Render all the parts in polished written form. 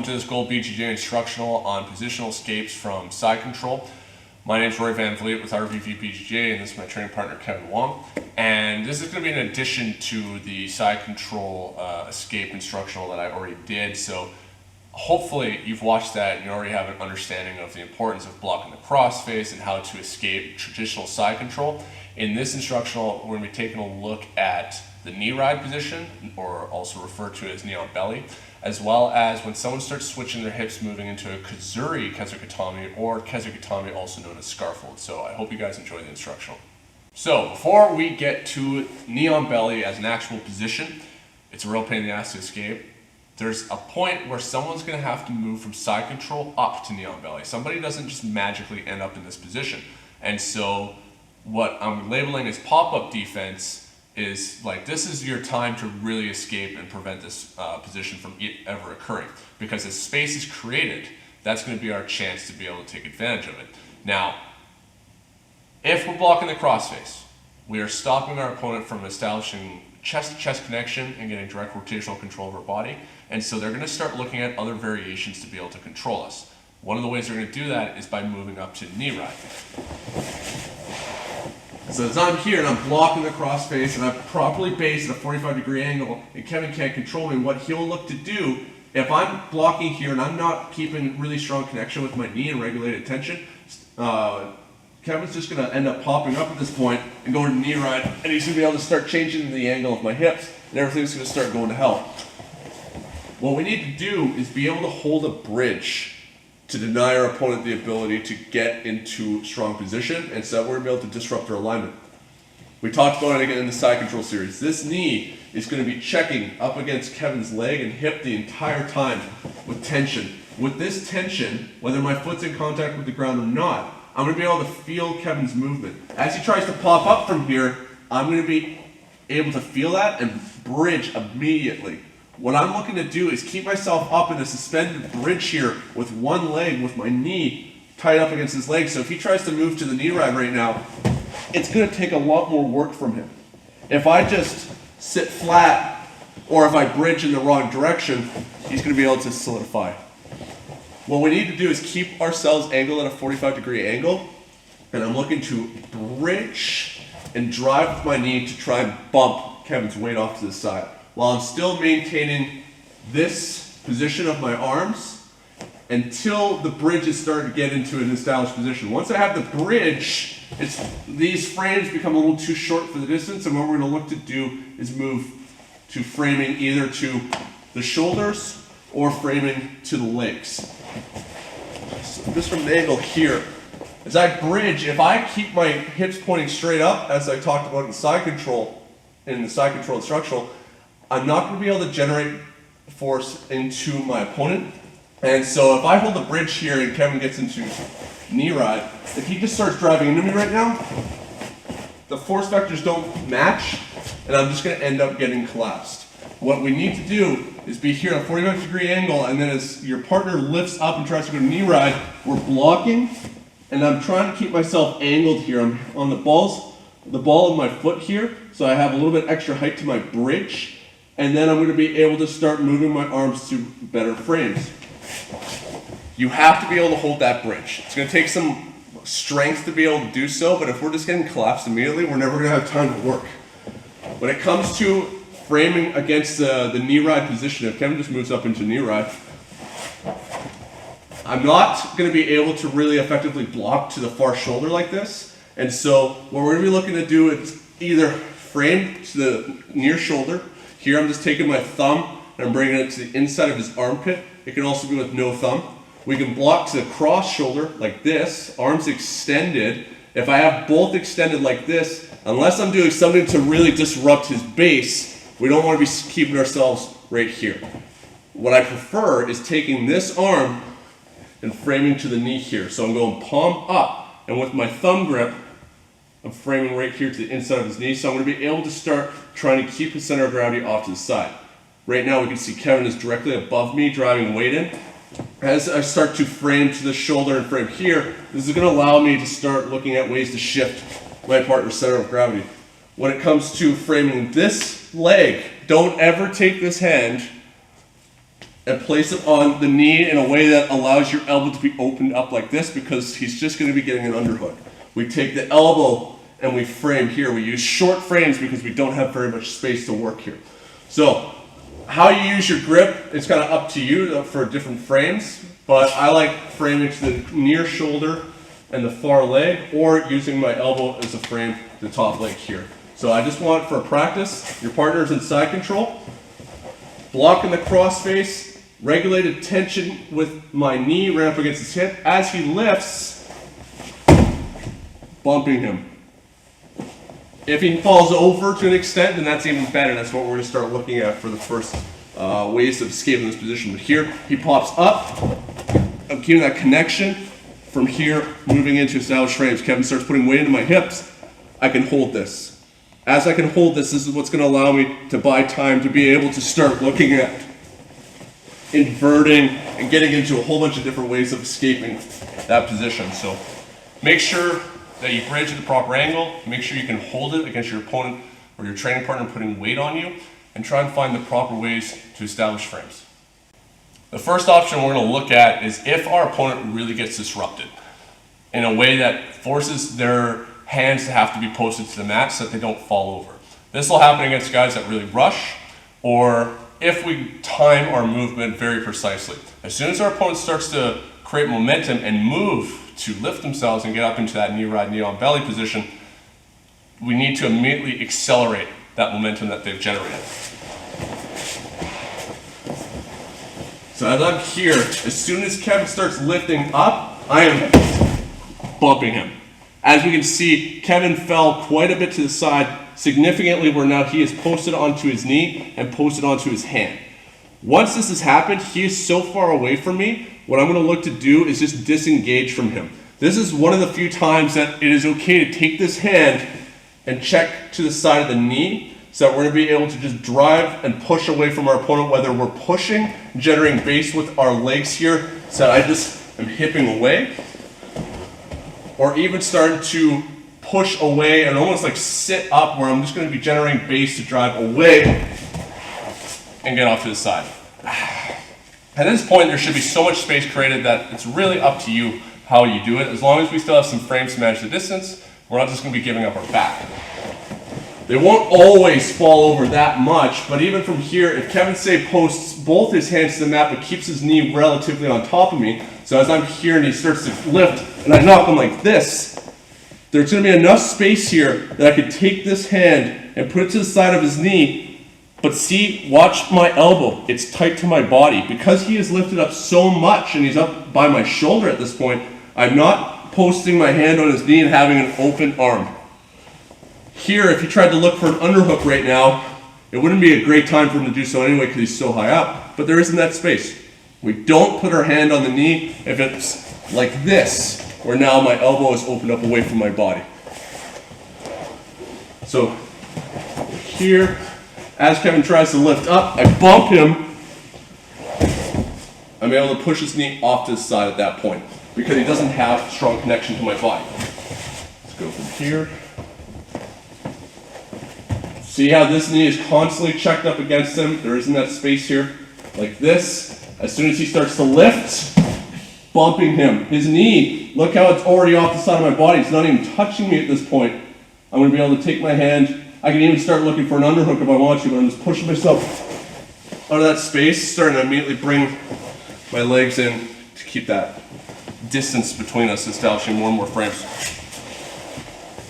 to this Gold BJJ Instructional on positional escapes from side control. My name is Roy Van Vliet with RVV BJJ, and this is my training partner Kevin Wong. And this is going to be an addition to the side control escape instructional that I already did. So hopefully you've watched that and you already have an understanding of the importance of blocking the crossface and how to escape traditional side control. In this instructional, we're going to be taking a look at the knee ride position, or also referred to as knee on belly, as well as when someone starts switching their hips, moving into a Kuzure Gatame, or Gatame, also known as scarf hold. So I hope you guys enjoy the instructional. So before we get to knee on belly as an actual position, it's a real pain in the ass to escape. There's a point where someone's going to have to move from side control up to knee on belly. Somebody doesn't just magically end up in this position. And so what I'm labeling as pop-up defense is like, this is your time to really escape and prevent this position from ever occurring. Because as space is created, that's going to be our chance to be able to take advantage of it. Now, if we're blocking the crossface, we are stopping our opponent from establishing chest-to-chest connection and getting direct rotational control of our body. And so they're going to start looking at other variations to be able to control us. One of the ways they're going to do that is by moving up to knee ride. So as I'm here and I'm blocking the crossface and I'm properly based at a 45-degree angle and Kevin can't control me, what he'll look to do, if I'm blocking here and I'm not keeping really strong connection with my knee and regulated tension, Kevin's just going to end up popping up at this point and going to knee ride, and he's going to be able to start changing the angle of my hips, and everything's going to start going to hell. What we need to do is be able to hold a bridge to deny our opponent the ability to get into strong position, and so we're going to be able to disrupt their alignment. We talked about it again in the side control series. This knee is going to be checking up against Kevin's leg and hip the entire time with tension. With this tension, whether my foot's in contact with the ground or not, I'm going to be able to feel Kevin's movement. As he tries to pop up from here, I'm going to be able to feel that and bridge immediately. What I'm looking to do is keep myself up in a suspended bridge here with one leg, with my knee tied up against his leg. So if he tries to move to the knee ride right now, it's going to take a lot more work from him. If I just sit flat, or if I bridge in the wrong direction, he's going to be able to solidify. What we need to do is keep ourselves angled at a 45-degree angle, and I'm looking to bridge and drive with my knee to try and bump Kevin's weight off to the side, while I'm still maintaining this position of my arms until the bridge is starting to get into an established position. Once I have the bridge, these frames become a little too short for the distance, and what we're going to look to do is move to framing either to the shoulders or framing to the legs. So just from the angle here, as I bridge, if I keep my hips pointing straight up, as I talked about in the side control instructional, I'm not going to be able to generate force into my opponent. And so if I hold the bridge here and Kevin gets into knee ride, if he just starts driving into me right now, the force vectors don't match, and I'm just going to end up getting collapsed. What we need to do is be here at a 45-degree angle, and then as your partner lifts up and tries to go to knee ride, we're blocking, and I'm trying to keep myself angled here. I'm on the ball of my foot here, so I have a little bit extra height to my bridge, and then I'm going to be able to start moving my arms to better frames. You have to be able to hold that bridge. It's going to take some strength to be able to do so, but if we're just getting collapsed immediately, we're never going to have time to work. When it comes to framing against the knee ride position, if Kevin just moves up into knee ride, I'm not going to be able to really effectively block to the far shoulder like this. And so what we're going to be looking to do is either frame to the near shoulder. Here I'm just taking my thumb and I'm bringing it to the inside of his armpit. It can also be with no thumb. We can block to the cross shoulder like this, arms extended. If I have both extended like this, unless I'm doing something to really disrupt his base, we don't want to be keeping ourselves right here. What I prefer is taking this arm and framing to the knee here. So I'm going palm up, and with my thumb grip, I'm framing right here to the inside of his knee. So I'm going to be able to start trying to keep his center of gravity off to the side. Right now we can see Kevin is directly above me, driving weight in. As I start to frame to the shoulder and frame here, this is going to allow me to start looking at ways to shift my partner's center of gravity. When it comes to framing this leg, don't ever take this hand and place it on the knee in a way that allows your elbow to be opened up like this, because he's just going to be getting an underhook. We take the elbow and we frame here. We use short frames because we don't have very much space to work here. So how you use your grip, it's kind of up to you for different frames, but I like framing to the near shoulder and the far leg, or using my elbow as a frame to the top leg here. So I just want, for practice, your partner's in side control, blocking the crossface, regulated tension with my knee right up against his hip. As he lifts, bumping him. If he falls over to an extent, then that's even better. That's what we're going to start looking at for the first ways of escaping this position. But here, he pops up. I'm keeping that connection from here, moving into established frames. Kevin starts putting weight into my hips. I can hold this. As I can hold this, this is what's going to allow me to buy time to be able to start looking at inverting and getting into a whole bunch of different ways of escaping that position. So make sure that you bridge at the proper angle. Make sure you can hold it against your opponent or your training partner putting weight on you, and try and find the proper ways to establish frames. The first option we're going to look at is if our opponent really gets disrupted in a way that forces their hands to have to be posted to the mat so that they don't fall over. This will happen against guys that really rush, or if we time our movement very precisely. As soon as our opponent starts to create momentum and move to lift themselves and get up into that knee ride, knee on belly position, we need to immediately accelerate that momentum that they've generated. So as I'm here, as soon as Kevin starts lifting up, I am bumping him. As we can see, Kevin fell quite a bit to the side, significantly, where now he is posted onto his knee and posted onto his hand. Once this has happened, he is so far away from me, what I'm going to look to do is just disengage from him. This is one of the few times that it is okay to take this hand and check to the side of the knee, so that we're going to be able to just drive and push away from our opponent, whether we're pushing, generating base with our legs here, so that I just am hipping away, or even starting to push away and almost like sit up, where I'm just going to be generating base to drive away and get off to the side. At this point, there should be so much space created that it's really up to you how you do it. As long as we still have some frames to manage the distance, we're not just going to be giving up our back. They won't always fall over that much, but even from here, if Kevin, say, posts both his hands to the mat but keeps his knee relatively on top of me, so as I'm here and he starts to lift and I knock him like this, there's going to be enough space here that I could take this hand and put it to the side of his knee, but see, watch my elbow, it's tight to my body. Because he is lifted up so much and he's up by my shoulder at this point, I'm not posting my hand on his knee and having an open arm. Here, if he tried to look for an underhook right now, it wouldn't be a great time for him to do so anyway because he's so high up, but there isn't that space. We don't put our hand on the knee if it's like this, where now my elbow is opened up away from my body. So here, as Kevin tries to lift up, I bump him. I'm able to push his knee off to the side at that point because he doesn't have strong connection to my body. Let's go from here. See how this knee is constantly checked up against him? There isn't that space here. Like this. As soon as he starts to lift, bumping him. His knee, look how it's already off the side of my body. It's not even touching me at this point. I'm going to be able to take my hand. I can even start looking for an underhook if I want to, but I'm just pushing myself out of that space, starting to immediately bring my legs in to keep that distance between us, establishing more and more frames.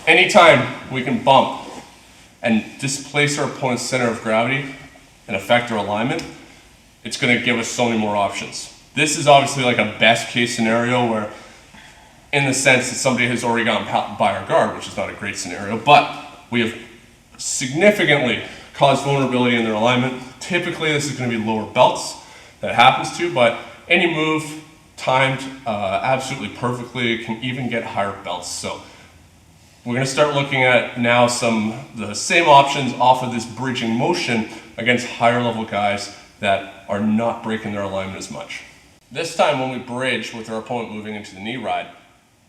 Anytime we can bump and displace our opponent's center of gravity and affect our alignment, it's going to give us so many more options. This is obviously like a best case scenario where, in the sense that somebody has already gotten by our guard, which is not a great scenario, but we have significantly caused vulnerability in their alignment. Typically, this is going to be lower belts that it happens to, but any move timed absolutely perfectly can even get higher belts. So we're going to start looking at now the same options off of this bridging motion against higher level guys that are not breaking their alignment as much. This time when we bridge with our opponent moving into the knee ride,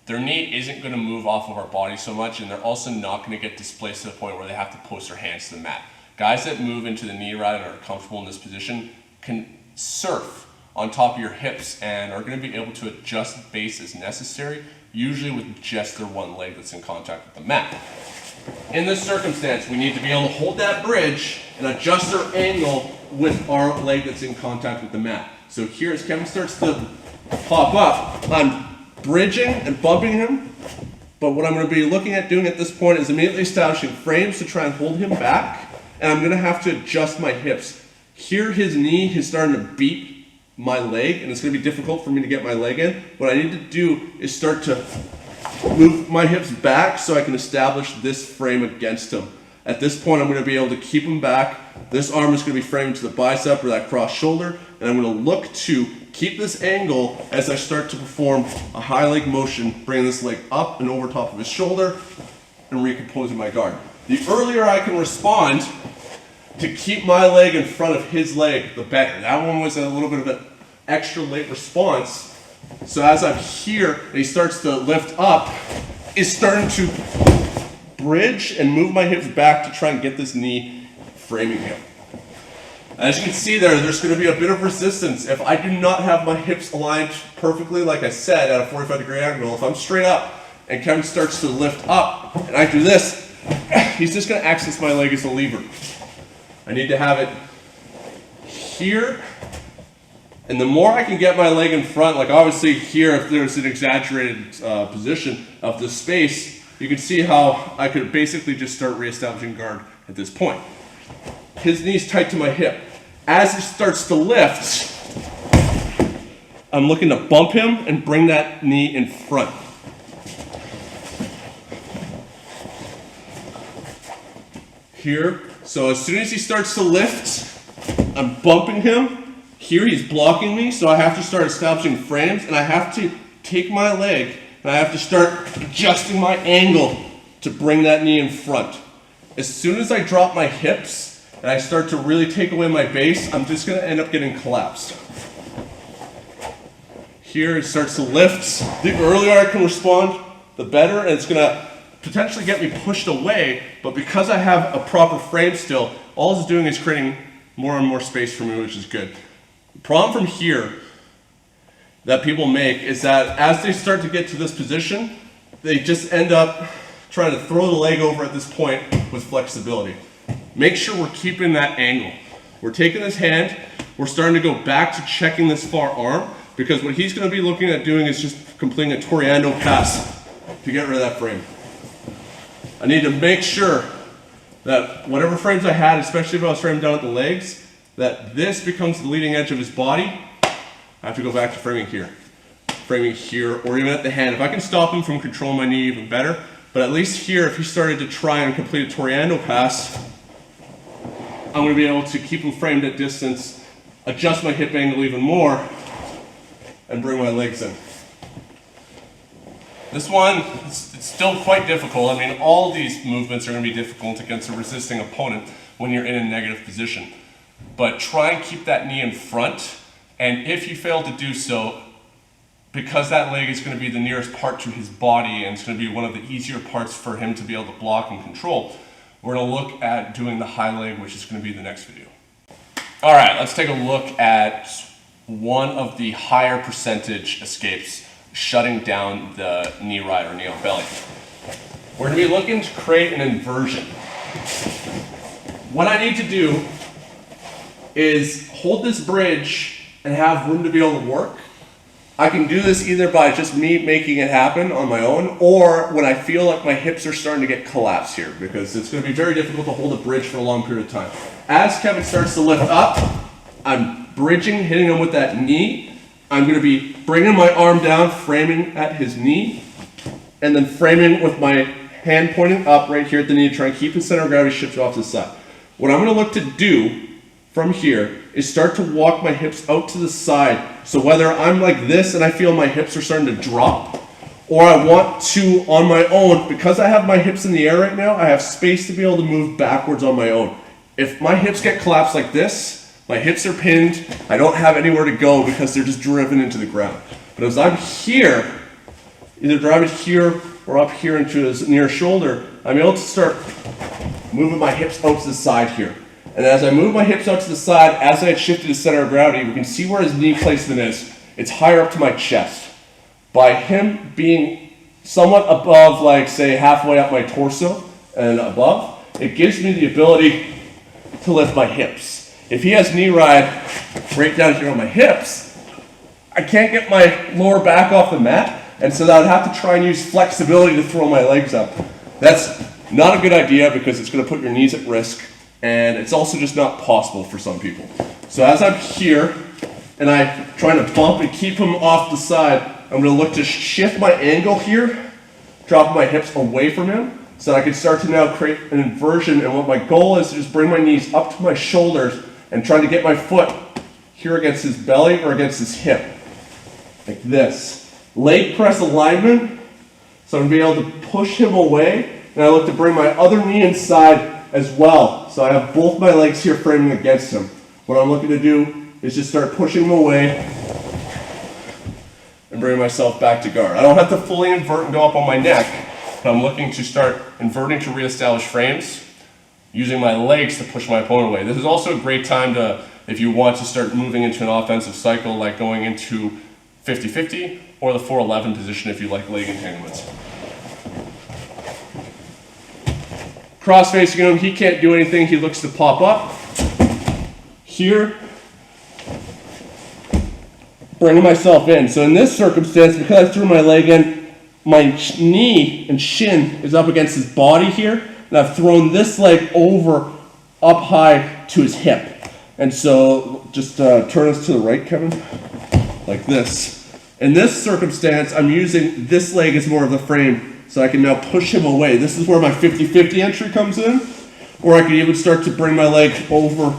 their knee isn't going to move off of our body so much, and they're also not going to get displaced to the point where they have to post their hands to the mat. Guys that move into the knee ride and are comfortable in this position can surf on top of your hips and are going to be able to adjust base as necessary, usually with just their one leg that's in contact with the mat. In this circumstance, we need to be able to hold that bridge and adjust our angle with our leg that's in contact with the mat. So here, as Kevin starts to pop up, I'm bridging and bumping him, but what I'm going to be looking at doing at this point is immediately establishing frames to try and hold him back, and I'm going to have to adjust my hips. Here, his knee is starting to beat my leg, and it's going to be difficult for me to get my leg in. What I need to do is start to move my hips back so I can establish this frame against him. At this point, I'm going to be able to keep him back. This arm is going to be framed to the bicep or that cross shoulder, and I'm going to look to keep this angle as I start to perform a high leg motion, bringing this leg up and over top of his shoulder and recomposing my guard. The earlier I can respond to keep my leg in front of his leg, the better. That one was a little bit of an extra late response. So as I'm here and he starts to lift up, is starting to bridge and move my hips back to try and get this knee framing him. As you can see there's going to be a bit of resistance. If I do not have my hips aligned perfectly, like I said, at a 45-degree angle, if I'm straight up and Kevin starts to lift up and I do this, he's just going to access my leg as a lever. I need to have it here, and the more I can get my leg in front, like obviously here, if there's an exaggerated position of the space, you can see how I could basically just start reestablishing guard at this point. His knee's tight to my hip. As he starts to lift, I'm looking to bump him and bring that knee in front. Here. So as soon as he starts to lift, I'm bumping him. Here he's blocking me, so I have to start establishing frames, and I have to take my leg, and I have to start adjusting my angle to bring that knee in front. As soon as I drop my hips, and I start to really take away my base, I'm just going to end up getting collapsed. Here it starts to lift. The earlier I can respond, the better, and it's going to potentially get me pushed away, but because I have a proper frame still, all it's doing is creating more and more space for me, which is good. The problem from here that people make is that as they start to get to this position, they just end up trying to throw the leg over at this point with flexibility. Make sure we're keeping that angle. We're taking this hand, we're starting to go back to checking this far arm, because what he's going to be looking at doing is just completing a Toriando pass to get rid of that frame. I need to make sure that whatever frames I had, especially if I was framed down at the legs, that this becomes the leading edge of his body. I have to go back to framing here, or even at the hand. If I can stop him from controlling my knee, even better. But at least here, if he started to try and complete a Toriando pass, I'm going to be able to keep him framed at distance, adjust my hip angle even more, and bring my legs in. This one, it's still quite difficult. I mean, all these movements are going to be difficult against a resisting opponent when you're in a negative position. But try and keep that knee in front, and if you fail to do so, because that leg is going to be the nearest part to his body and it's going to be one of the easier parts for him to be able to block and control, we're going to look at doing the high leg, which is going to be the next video. All right, let's take a look at one of the higher percentage escapes, shutting down the knee ride or knee on belly. We're going to be looking to create an inversion. What I need to do is hold this bridge and have room to be able to work. I can do this either by just me making it happen on my own, or when I feel like my hips are starting to get collapsed here, because it's going to be very difficult to hold a bridge for a long period of time. As Kevin starts to lift up, I'm bridging, hitting him with that knee. I'm going to be bringing my arm down, framing at his knee, and then framing with my hand pointing up right here at the knee to try and keep his center of gravity shifted off to the side. What I'm going to look to do from here is start to walk my hips out to the side. So whether I'm like this and I feel my hips are starting to drop, or I want to, on my own, because I have my hips in the air right now, I have space to be able to move backwards on my own. If my hips get collapsed like this, my hips are pinned, I don't have anywhere to go because they're just driven into the ground. But as I'm here, either driving here or up here into his near shoulder, I'm able to start moving my hips out to the side here. And as I move my hips out to the side, as I had shifted his center of gravity, we can see where his knee placement is. It's higher up to my chest. By him being somewhat above, like say halfway up my torso and above, it gives me the ability to lift my hips. If he has knee ride right down here on my hips, I can't get my lower back off the mat, and so I would have to try and use flexibility to throw my legs up. That's not a good idea because it's going to put your knees at risk, and it's also just not possible for some people. So as I'm here, and I'm trying to bump and keep him off the side, I'm going to look to shift my angle here, drop my hips away from him, so I can start to now create an inversion, and what my goal is to just bring my knees up to my shoulders and try to get my foot here against his belly or against his hip, like this. Leg press alignment, so I'm going to be able to push him away, and I look to bring my other knee inside as well. So I have both my legs here framing against him. What I'm looking to do is just start pushing him away and bring myself back to guard. I don't have to fully invert and go up on my neck, but I'm looking to start inverting to reestablish frames, using my legs to push my opponent away. This is also a great time to, if you want to start moving into an offensive cycle, like going into 50-50 or the 4-11 position if you like leg entanglements. Cross facing him, he can't do anything, he looks to pop up. Here, bringing myself in. So in this circumstance, because I threw my leg in, my knee and shin is up against his body here, and I've thrown this leg over up high to his hip. And so just turn us to the right, Kevin, like this. In this circumstance, I'm using this leg as more of the frame, so I can now push him away. This is where my 50-50 entry comes in, or I can even start to bring my leg over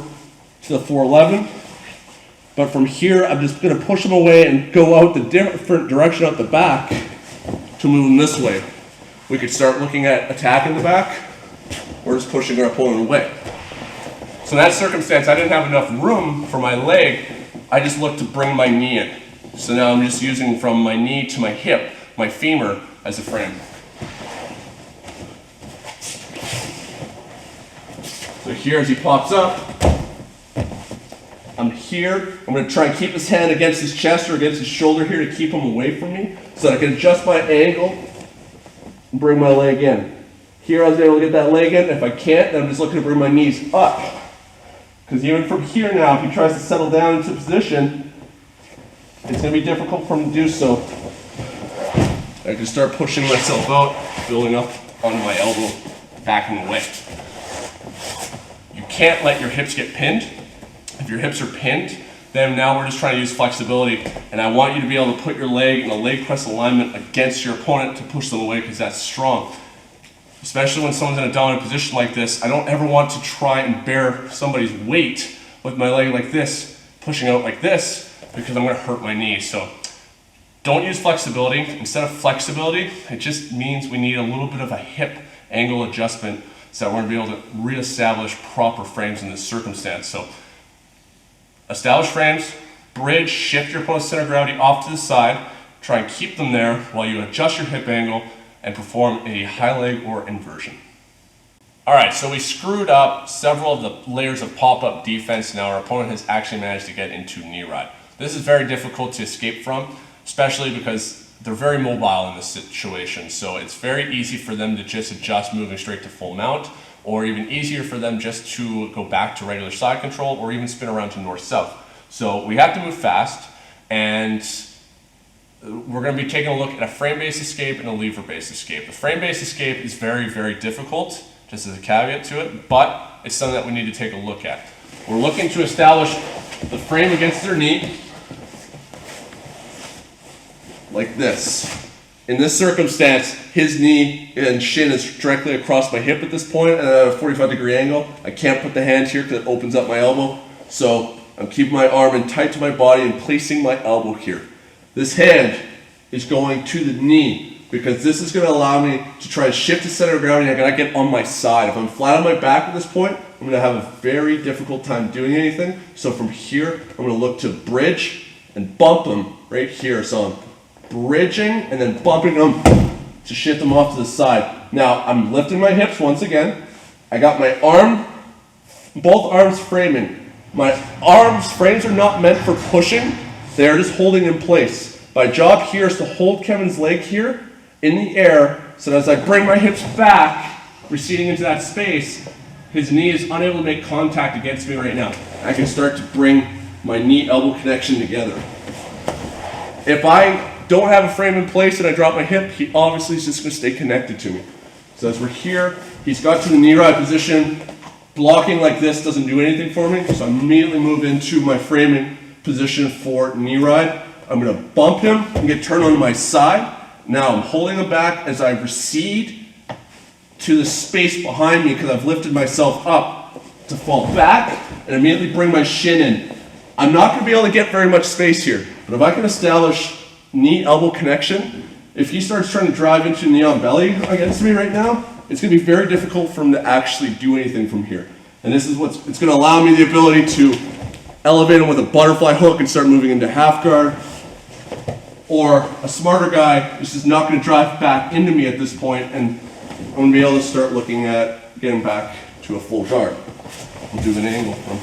to the 411. But from here, I'm just going to push him away and go out the different direction out the back to move him this way. We could start looking at attacking the back, or just pushing our opponent away. So in that circumstance, I didn't have enough room for my leg. I just looked to bring my knee in. So now I'm just using from my knee to my hip, my femur, as a frame. So here as he pops up, I'm here. I'm going to try and keep his hand against his chest or against his shoulder here to keep him away from me so that I can adjust my angle and bring my leg in. Here I was able to get that leg in. If I can't, then I'm just looking to bring my knees up. Because even from here now, if he tries to settle down into position, it's going to be difficult for him to do so. I can start pushing myself out, building up onto my elbow, backing away. You can't let your hips get pinned. If your hips are pinned, then now we're just trying to use flexibility, and I want you to be able to put your leg in a leg press alignment against your opponent to push them away because that's strong. Especially when someone's in a dominant position like this, I don't ever want to try and bear somebody's weight with my leg like this, pushing out like this, because I'm going to hurt my knee. So don't use flexibility. Instead of flexibility, it just means we need a little bit of a hip angle adjustment so that we're going to be able to reestablish proper frames in this circumstance. So establish frames, bridge, shift your opponent's center of gravity off to the side, try and keep them there while you adjust your hip angle and perform a high leg or inversion. All right, so we screwed up several of the layers of pop-up defense. Now our opponent has actually managed to get into knee ride. This is very difficult to escape from, especially because they're very mobile in this situation. So it's very easy for them to just adjust moving straight to full mount, or even easier for them just to go back to regular side control or even spin around to north-south. So we have to move fast, and we're going to be taking a look at a frame-based escape and a lever-based escape. The frame-based escape is very, very difficult, just as a caveat to it, but it's something that we need to take a look at. We're looking to establish the frame against their knee, like this. In this circumstance, his knee and shin is directly across my hip at this point, and at a 45-degree angle. I can't put the hand here because it opens up my elbow. So I'm keeping my arm in tight to my body and placing my elbow here. This hand is going to the knee because this is going to allow me to try and shift the center of gravity. I gotta get on my side. If I'm flat on my back at this point, I'm going to have a very difficult time doing anything. So from here, I'm going to look to bridge and bump them right here. So I'm bridging and then bumping them to shift them off to the side. Now I'm lifting my hips once again. I got my arm, both arms framing. My arms frames are not meant for pushing, they are just holding in place. My job here is to hold Kevin's leg here in the air so that as I bring my hips back, receding into that space, his knee is unable to make contact against me right now. I can start to bring my knee-elbow connection together. If I don't have a frame in place and I drop my hip, he obviously is just going to stay connected to me. So as we're here, he's got to the knee ride position. Blocking like this doesn't do anything for me, so I immediately move into my framing position for knee ride. I'm going to bump him and get turned onto my side. Now I'm holding him back as I recede to the space behind me because I've lifted myself up to fall back and immediately bring my shin in. I'm not going to be able to get very much space here, but if I can establish knee-elbow connection, if he starts trying to drive into knee on belly against me right now, it's going to be very difficult for him to actually do anything from here. And this is it's going to allow me the ability to elevate him with a butterfly hook and start moving into half guard. Or a smarter guy is just not going to drive back into me at this point, and I'm going to be able to start looking at getting back to a full guard. We'll do an angle from.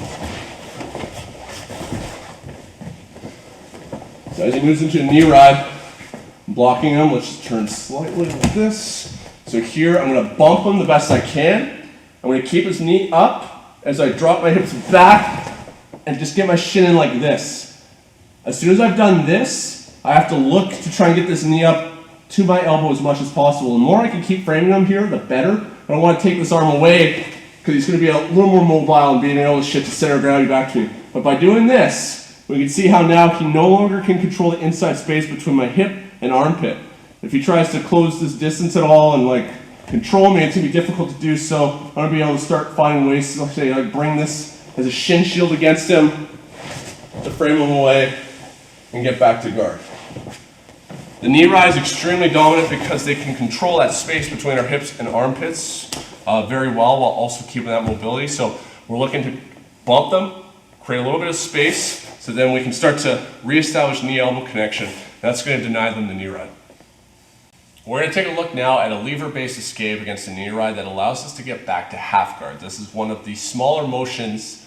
So as he moves into a knee ride, I'm blocking him. Let's just turn slightly like this. So here I'm going to bump him the best I can. I'm going to keep his knee up as I drop my hips back and just get my shin in like this. As soon as I've done this, I have to look to try and get this knee up to my elbow as much as possible. The more I can keep framing him here, the better. I don't want to take this arm away because he's going to be a little more mobile and being able to shift the center of gravity back to me. But by doing this, we can see how now he no longer can control the inside space between my hip and armpit. If he tries to close this distance at all and control me, it's going to be difficult to do so. I'm going to be able to start finding ways to say, bring this as a shin shield against him to frame him away and get back to guard. The knee ride is extremely dominant because they can control that space between our hips and armpits very well while also keeping that mobility. So we're looking to bump them, create a little bit of space, so then we can start to reestablish knee-elbow connection. That's going to deny them the knee ride. We're going to take a look now at a lever-based escape against the knee ride that allows us to get back to half guard. This is one of the smaller motions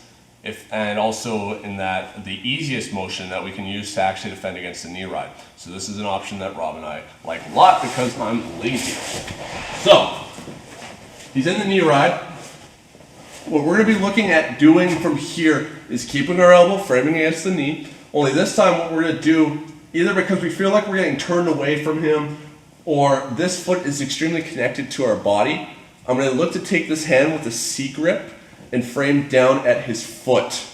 and also in that the easiest motion that we can use to actually defend against the knee ride. So this is an option that Rob and I like a lot because I'm lazy. So, he's in the knee ride. What we're going to be looking at doing from here is keeping our elbow framing against the knee. Only this time what we're going to do, either because we feel like we're getting turned away from him or this foot is extremely connected to our body, I'm going to look to take this hand with a C grip and frame down at his foot.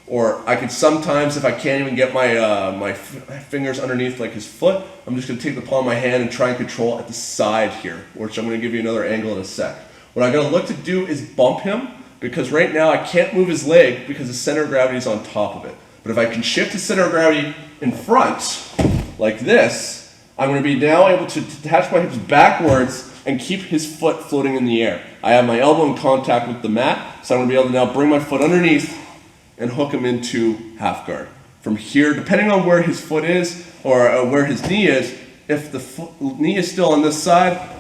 Or I could sometimes, if I can't even get my fingers underneath his foot, I'm just going to take the palm of my hand and try and control at the side here, which I'm going to give you another angle in a sec. What I'm going to look to do is bump him, because right now I can't move his leg because the center of gravity is on top of it. But if I can shift the center of gravity in front, like this, I'm going to be now able to detach my hips backwards and keep his foot floating in the air. I have my elbow in contact with the mat, so I'm going to be able to now bring my foot underneath and hook him into half guard. From here, depending on where his foot is or where his knee is, if the knee is still on this side,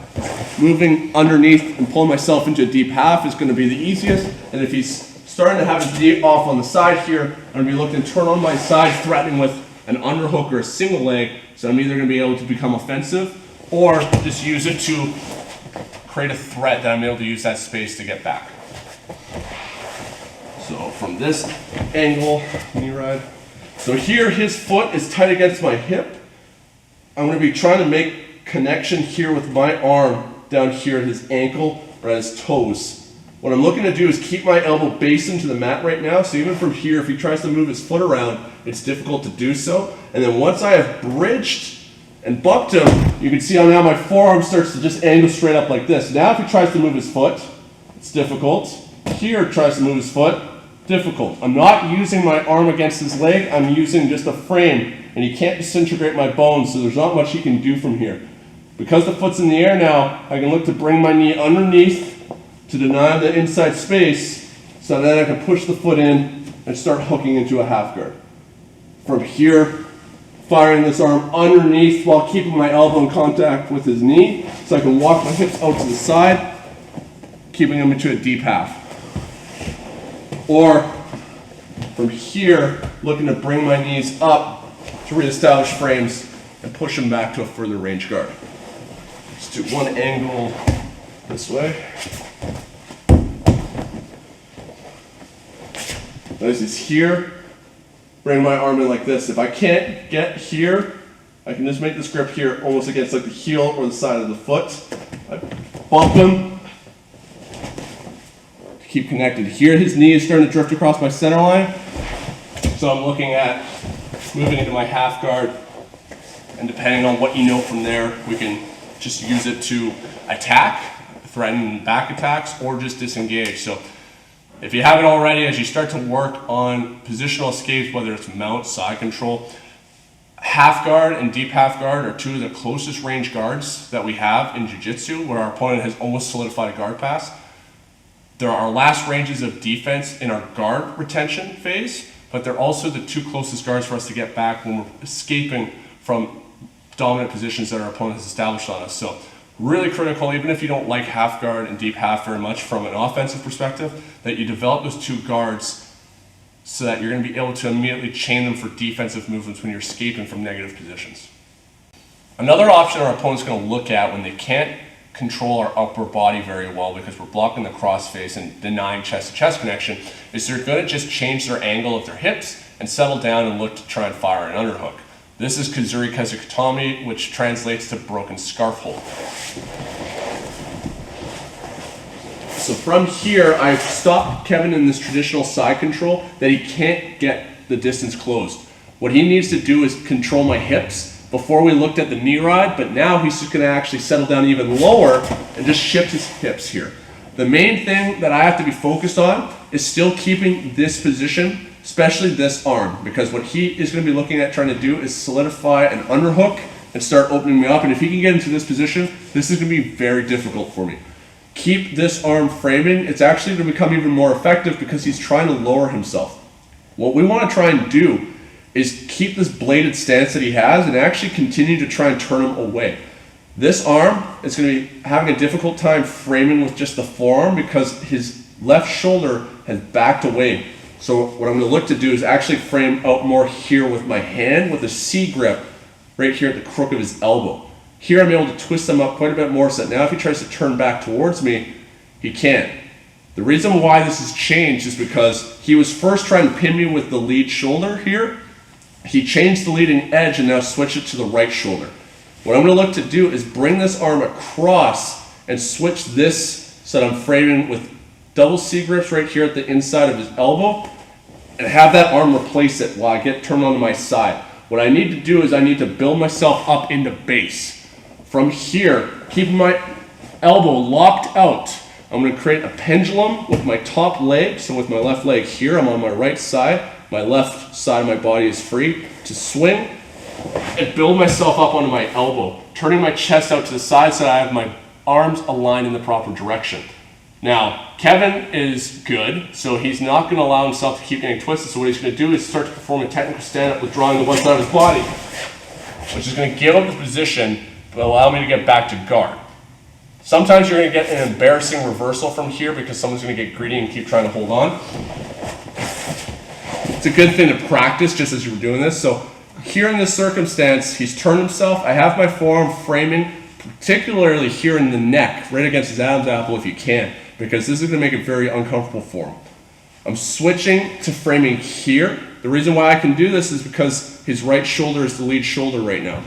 moving underneath and pulling myself into a deep half is going to be the easiest. And if he's starting to have his knee off on the side here, I'm going to be looking to turn on my side, threatening with an underhook or a single leg. So I'm either going to be able to become offensive or just use it to create a threat that I'm able to use that space to get back. So from this angle, knee ride. So here his foot is tight against my hip. I'm going to be trying to make connection here with my arm down here at his ankle or at his toes. What I'm looking to do is keep my elbow base into the mat right now, so even from here, if he tries to move his foot around, it's difficult to do so. And then once I have bridged and bumped him, you can see how now my forearm starts to just angle straight up like this. Now if he tries to move his foot, it's difficult. Here tries to move his foot, difficult. I'm not using my arm against his leg, I'm using just a frame, and he can't disintegrate my bones, so there's not much he can do from here. Because the foot's in the air now, I can look to bring my knee underneath to deny the inside space, so then I can push the foot in and start hooking into a half guard. From here, firing this arm underneath while keeping my elbow in contact with his knee, so I can walk my hips out to the side, keeping them into a deep half. Or from here, looking to bring my knees up to reestablish frames and push them back to a further range guard. Let's do one angle this way. Notice it's here. Bring my arm in like this. If I can't get here, I can just make this grip here almost against like the heel or the side of the foot. I bump him to keep connected. Here his knee is starting to drift across my center line. So I'm looking at moving into my half guard. And depending on what you know from there, we can just use it to attack, threaten back attacks, or just disengage. So if you haven't already, as you start to work on positional escapes, whether it's mount, side control, half guard and deep half guard are two of the closest range guards that we have in jiu-jitsu, where our opponent has almost solidified a guard pass. They're our last ranges of defense in our guard retention phase, but they're also the two closest guards for us to get back when we're escaping from dominant positions that our opponent has established on us. So really critical, even if you don't like half guard and deep half very much from an offensive perspective, that you develop those two guards so that you're going to be able to immediately chain them for defensive movements when you're escaping from negative positions. Another option our opponent's going to look at when they can't control our upper body very well because we're blocking the crossface and denying chest-to-chest connection is they're going to just change their angle of their hips and settle down and look to try and fire an underhook. This is Kuzure, Kesa, Gatame, which translates to broken scarf hold. So from here, I've stopped Kevin in this traditional side control that he can't get the distance closed. What he needs to do is control my hips. Before we looked at the knee ride, but now he's just going to actually settle down even lower and just shift his hips here. The main thing that I have to be focused on is still keeping this position, especially this arm, because what he is going to be looking at trying to do is solidify an underhook and start opening me up. And if he can get into this position, this is going to be very difficult for me. Keep this arm framing. It's actually going to become even more effective because he's trying to lower himself. What we want to try and do is keep this bladed stance that he has and actually continue to try and turn him away. This arm is going to be having a difficult time framing with just the forearm because his left shoulder has backed away. So what I'm going to look to do is actually frame out more here with my hand with a C grip right here at the crook of his elbow. Here I'm able to twist him up quite a bit more so that now if he tries to turn back towards me, he can't. The reason why this has changed is because he was first trying to pin me with the lead shoulder here. He changed the leading edge and now switched it to the right shoulder. What I'm going to look to do is bring this arm across and switch this so that I'm framing with double C grips right here at the inside of his elbow and have that arm replace it while I get turned onto my side. What I need to do is I need to build myself up into base. From here, keeping my elbow locked out, I'm going to create a pendulum with my top leg. So with my left leg here, I'm on my right side. My left side of my body is free to swing and build myself up onto my elbow, turning my chest out to the side so that I have my arms aligned in the proper direction. Now, Kevin is good, so he's not going to allow himself to keep getting twisted. So what he's going to do is start to perform a technical stand-up withdrawing the one side of his body, which is going to give up the position but allow me to get back to guard. Sometimes you're going to get an embarrassing reversal from here because someone's going to get greedy and keep trying to hold on. It's a good thing to practice just as you're doing this. So here in this circumstance, he's turned himself. I have my forearm framing, particularly here in the neck, right against his Adam's apple if you can, because this is going to make it very uncomfortable for him. I'm switching to framing here. The reason why I can do this is because his right shoulder is the lead shoulder right now.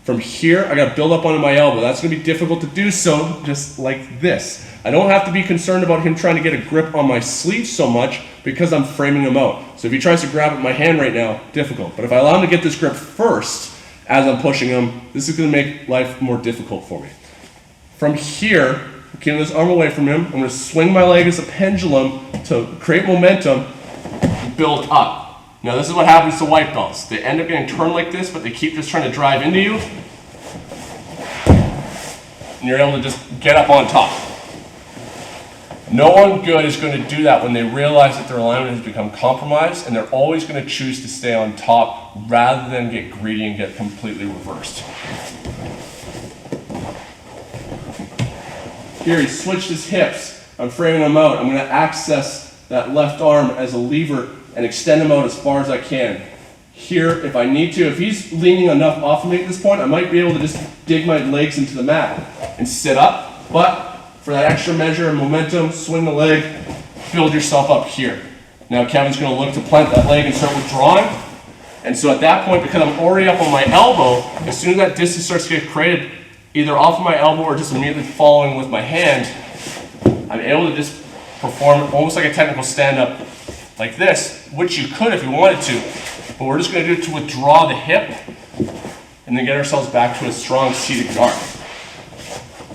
From here, I got to build up onto my elbow. That's going to be difficult to do so just like this. I don't have to be concerned about him trying to get a grip on my sleeve so much because I'm framing him out. So if he tries to grab at my hand right now, difficult. But if I allow him to get this grip first as I'm pushing him, this is going to make life more difficult for me. From here, keeping this arm away from him, I'm going to swing my leg as a pendulum to create momentum and build up. Now this is what happens to white belts. They end up getting turned like this, but they keep just trying to drive into you. And you're able to just get up on top. No one good is going to do that when they realize that their alignment has become compromised, and they're always going to choose to stay on top rather than get greedy and get completely reversed. Here he switched his hips. I'm framing him out. I'm going to access that left arm as a lever and extend him out as far as I can. Here, if I need to, if he's leaning enough off of me at this point, I might be able to just dig my legs into the mat and sit up. But for that extra measure of momentum, swing the leg, build yourself up here. Now Kevin's going to look to plant that leg and start withdrawing. And so at that point, because I'm already up on my elbow, as soon as that distance starts to get created, either off of my elbow or just immediately following with my hand, I'm able to just perform almost like a technical stand-up like this, which you could if you wanted to, but we're just going to do it to withdraw the hip and then get ourselves back to a strong seated guard.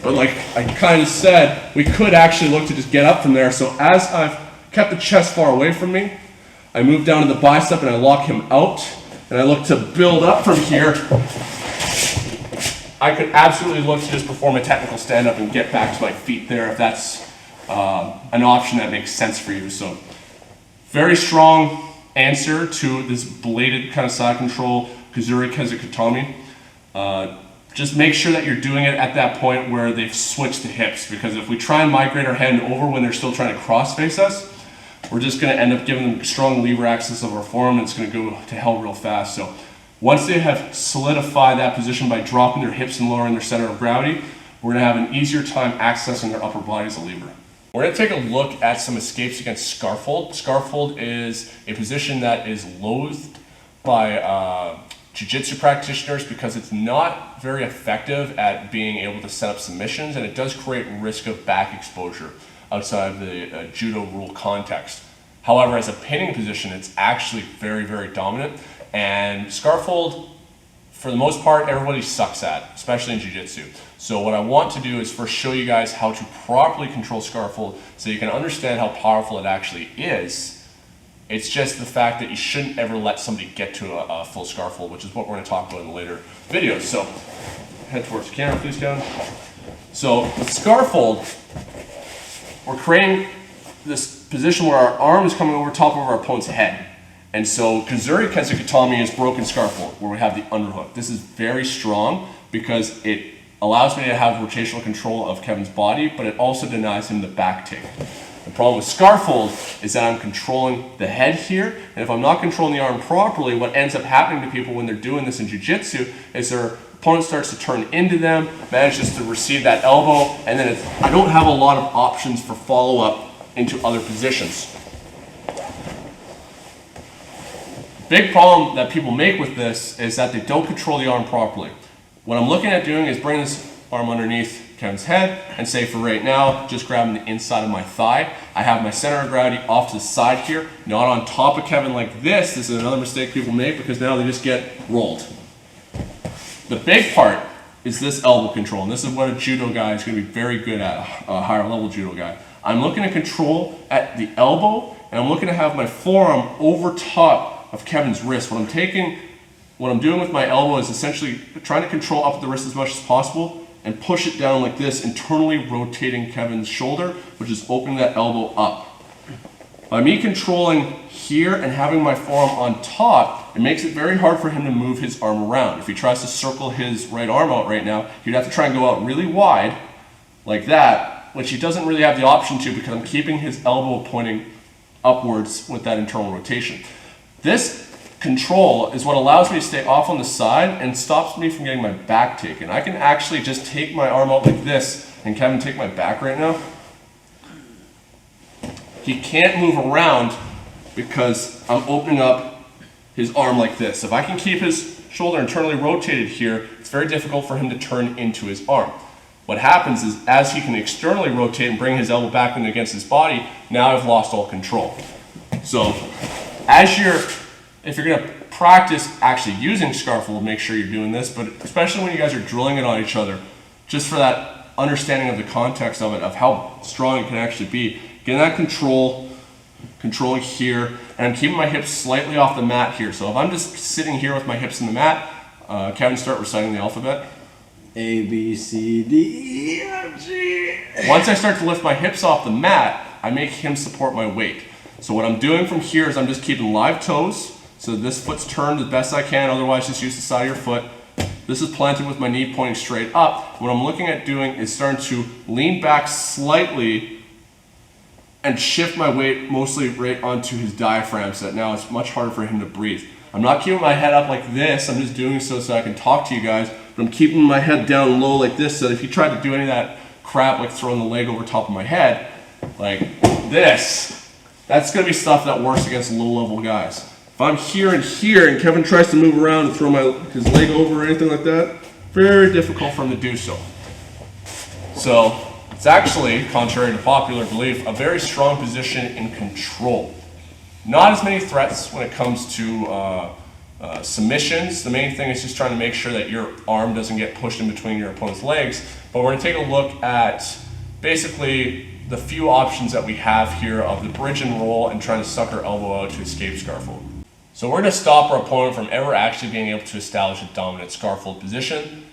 But like I kind of said, we could actually look to just get up from there. So as I've kept the chest far away from me, I move down to the bicep and I lock him out, and I look to build up from here. I could absolutely look to just perform a technical stand-up and get back to my feet there if that's an option that makes sense for you. So very strong answer to this bladed kind of side control Kuzure Kesa Gatame. Just make sure that you're doing it at that point where they've switched the hips, because if we try and migrate our hand over when they're still trying to cross face us, we're just going to end up giving them strong lever access of our forearm, and it's going to go to hell real fast. So once they have solidified that position by dropping their hips and lowering their center of gravity, we're going to have an easier time accessing their upper body as a lever. We're going to take a look at some escapes against scarfold. Scarfold is a position that is loathed by jiu-jitsu practitioners because it's not very effective at being able to set up submissions, and it does create risk of back exposure outside of the judo rule context. However, as a pinning position, it's actually very, very dominant, and scarfold, for the most part, everybody sucks at, especially in jiu-jitsu. So what I want to do is first show you guys how to properly control scarfold so you can understand how powerful it actually is. It's just the fact that you shouldn't ever let somebody get to a full scarfold, which is what we're going to talk about in the later videos. So head towards the camera, please, Kevin. So with scarfold, we're creating this position where our arm is coming over top of our opponent's head. And so Kuzure Kesa Gatame is broken scarfold, where we have the underhook. This is very strong because it allows me to have rotational control of Kevin's body, but it also denies him the back take. The problem with scarfold is that I'm controlling the head here, and if I'm not controlling the arm properly, what ends up happening to people when they're doing this in jiu-jitsu is their opponent starts to turn into them, manages to receive that elbow, and then I don't have a lot of options for follow-up into other positions. Big problem that people make with this is that they don't control the arm properly. What I'm looking at doing is bring this arm underneath Kevin's head and say for right now, just grabbing the inside of my thigh. I have my center of gravity off to the side here, not on top of Kevin like this. This is another mistake people make because now they just get rolled. The big part is this elbow control, and this is what a judo guy is going to be very good at, a higher level judo guy. I'm looking to control at the elbow, and I'm looking to have my forearm over top of Kevin's wrist. What I'm doing with my elbow is essentially trying to control up the wrist as much as possible and push it down like this, internally rotating Kevin's shoulder, which is opening that elbow up. By me controlling here and having my forearm on top, it makes it very hard for him to move his arm around. If he tries to circle his right arm out right now, he'd have to try and go out really wide, like that, which he doesn't really have the option to because I'm keeping his elbow pointing upwards with that internal rotation. This control is what allows me to stay off on the side and stops me from getting my back taken. I can actually just take my arm out like this, and Kevin, take my back right now. He can't move around because I'm opening up his arm like this. If I can keep his shoulder internally rotated here, it's very difficult for him to turn into his arm. What happens is as he can externally rotate and bring his elbow back in against his body, now I've lost all control. So if you're going to practice actually using scarfold, make sure you're doing this, but especially when you guys are drilling it on each other, just for that understanding of the context of it, of how strong it can actually be. Getting that controlling here, and I'm keeping my hips slightly off the mat here. So if I'm just sitting here with my hips in the mat, Kevin, start reciting the alphabet. A, B, C, D, E, F, G. Once I start to lift my hips off the mat, I make him support my weight. So what I'm doing from here is I'm just keeping live toes. So this foot's turned as best I can, otherwise just use the side of your foot. This is planted with my knee pointing straight up. What I'm looking at doing is starting to lean back slightly and shift my weight mostly right onto his diaphragm so that now it's much harder for him to breathe. I'm not keeping my head up like this, I'm just doing so I can talk to you guys, but I'm keeping my head down low like this so that if you try to do any of that crap like throwing the leg over top of my head, like this, that's going to be stuff that works against low-level guys. If I'm here and Kevin tries to move around and throw his leg over or anything like that, very difficult for him to do so. So it's actually, contrary to popular belief, a very strong position in control. Not as many threats when it comes to submissions. The main thing is just trying to make sure that your arm doesn't get pushed in between your opponent's legs. But we're going to take a look at basically the few options that we have here of the bridge and roll and trying to suck our elbow out to escape scarfold. So we're going to stop our opponent from ever actually being able to establish a dominant scarfold position.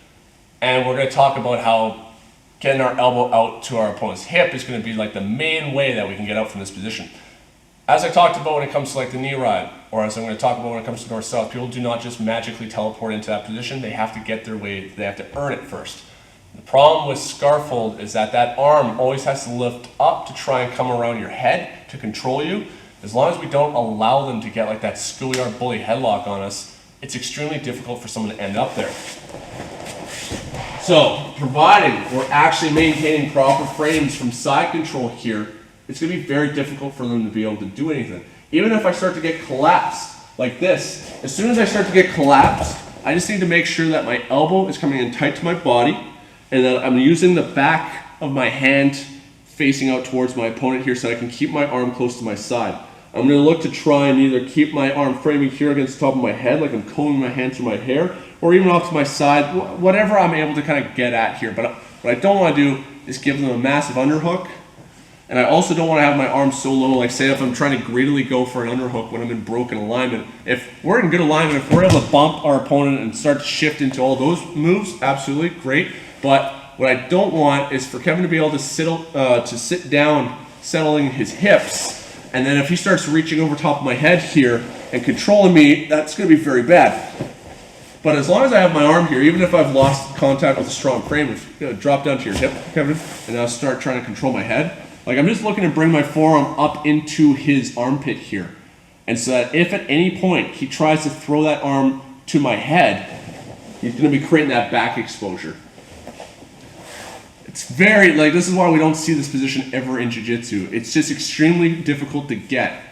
And we're going to talk about how getting our elbow out to our opponent's hip is going to be like the main way that we can get out from this position. As I talked about when it comes to like the knee ride, or as I'm going to talk about when it comes to north-south, people do not just magically teleport into that position. They have to get their way, they have to earn it first. The problem with scarfold is that that arm always has to lift up to try and come around your head to control you. As long as we don't allow them to get like that schoolyard bully headlock on us, it's extremely difficult for someone to end up there. So, providing we're actually maintaining proper frames from side control here, it's going to be very difficult for them to be able to do anything. Even if I start to get collapsed like this, as soon as I start to get collapsed, I just need to make sure that my elbow is coming in tight to my body and that I'm using the back of my hand facing out towards my opponent here so I can keep my arm close to my side. I'm going to look to try and either keep my arm framing here against the top of my head like I'm combing my hand through my hair, or even off to my side, whatever I'm able to kind of get at here. But what I don't want to do is give them a massive underhook. And I also don't want to have my arm so low, like say if I'm trying to greedily go for an underhook when I'm in broken alignment. If we're in good alignment, if we're able to bump our opponent and start to shift into all those moves, absolutely great. But what I don't want is for Kevin to be able to sit down, settling his hips, and then if he starts reaching over top of my head here and controlling me, that's going to be very bad. But as long as I have my arm here, even if I've lost contact with a strong frame, if drop down to your hip, Kevin, and now start trying to control my head, like I'm just looking to bring my forearm up into his armpit here. And so that if at any point he tries to throw that arm to my head, he's going to be creating that back exposure. It's very, like, this is why we don't see this position ever in jiu-jitsu. It's just extremely difficult to get